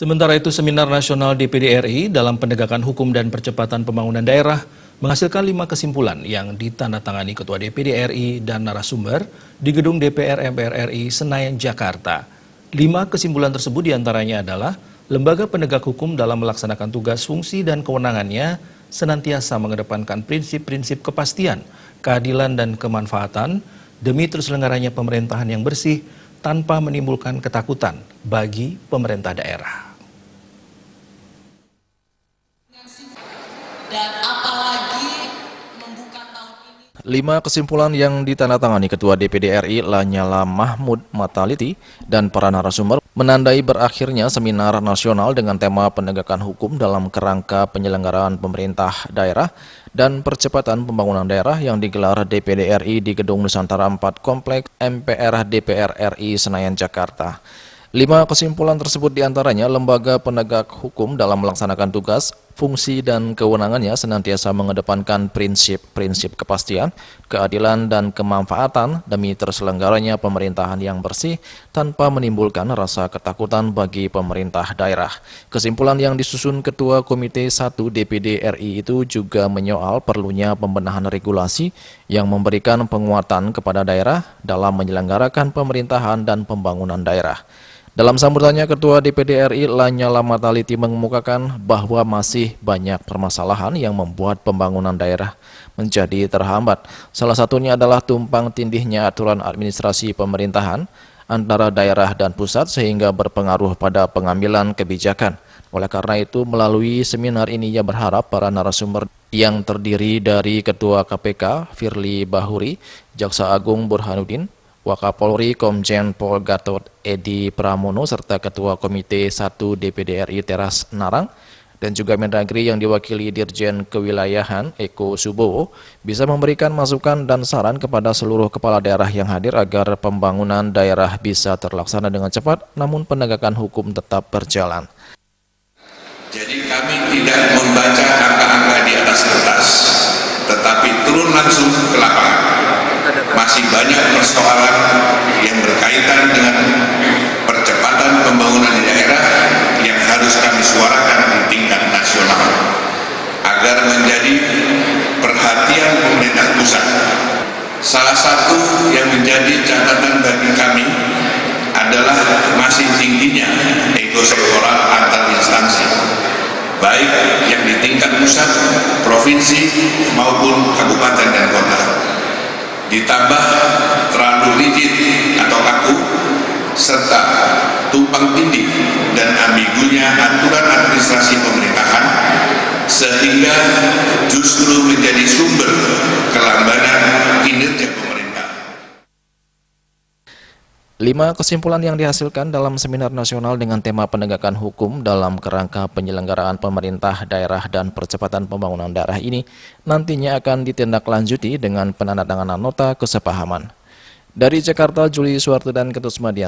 Sementara itu, Seminar Nasional DPD RI dalam Penegakan Hukum dan Percepatan Pembangunan Daerah menghasilkan 5 kesimpulan yang ditandatangani Ketua DPD RI dan narasumber di Gedung DPR MPR RI Senayan, Jakarta. 5 kesimpulan tersebut diantaranya adalah lembaga penegak hukum dalam melaksanakan tugas, fungsi, dan kewenangannya senantiasa mengedepankan prinsip-prinsip kepastian, keadilan, dan kemanfaatan demi terselenggaranya pemerintahan yang bersih tanpa menimbulkan ketakutan bagi pemerintah daerah. Dan apalagi membuka tahun ini. 5 kesimpulan yang ditandatangani Ketua DPD RI Lanyala Mahmud Mataliti dan para narasumber menandai berakhirnya Seminar Nasional dengan tema Penegakan Hukum dalam Kerangka Penyelenggaraan Pemerintah Daerah dan Percepatan Pembangunan Daerah yang digelar DPD RI di Gedung Nusantara 4 Kompleks MPR DPR RI Senayan, Jakarta. 5 kesimpulan tersebut diantaranya lembaga penegak hukum dalam melaksanakan tugas, fungsi, dan kewenangannya senantiasa mengedepankan prinsip-prinsip kepastian, keadilan, dan kemanfaatan demi terselenggaranya pemerintahan yang bersih tanpa menimbulkan rasa ketakutan bagi pemerintah daerah. Kesimpulan yang disusun Ketua Komite 1 DPD RI itu juga menyoal perlunya pembenahan regulasi yang memberikan penguatan kepada daerah dalam menyelenggarakan pemerintahan dan pembangunan daerah. Dalam sambutannya, Ketua DPD RI Lanyala Mataliti mengemukakan bahwa masih banyak permasalahan yang membuat pembangunan daerah menjadi terhambat. Salah satunya adalah tumpang tindihnya aturan administrasi pemerintahan antara daerah dan pusat sehingga berpengaruh pada pengambilan kebijakan. Oleh karena itu, melalui seminar ini ia berharap para narasumber yang terdiri dari Ketua KPK Firly Bahuri, Jaksa Agung Burhanuddin, Wakapolri Komjen Pol Gatot Edi Pramono, serta Ketua Komite 1 DPD RI Teras Narang, dan juga Mendagri yang diwakili Dirjen Kewilayahan Eko Subowo, bisa memberikan masukan dan saran kepada seluruh kepala daerah yang hadir agar pembangunan daerah bisa terlaksana dengan cepat, namun penegakan hukum tetap berjalan. Jadi kami tidak membaca angka-angka di atas kertas, tetapi turun langsung ke lapangan. Masih banyak persoalan yang berkaitan dengan percepatan pembangunan di daerah yang harus kami suarakan di tingkat nasional agar menjadi perhatian pemerintah pusat. Salah satu yang menjadi catatan bagi kami adalah masih tingginya ego sektoral antar instansi, baik yang di tingkat pusat, provinsi maupun kabupaten dan kota. Ditambah terlalu rigid atau kaku, serta tumpang tindih dan ambigunya aturan administrasi pemerintahan, sehingga justru menjadi sumber kelambanan kinerja pemerintah. 5 kesimpulan yang dihasilkan dalam Seminar Nasional dengan tema Penegakan Hukum dalam Kerangka Penyelenggaraan Pemerintah Daerah dan Percepatan Pembangunan Daerah ini nantinya akan ditindaklanjuti dengan penandatanganan nota kesepahaman. Dari Jakarta, Juli Suwarto dan Ketut Media.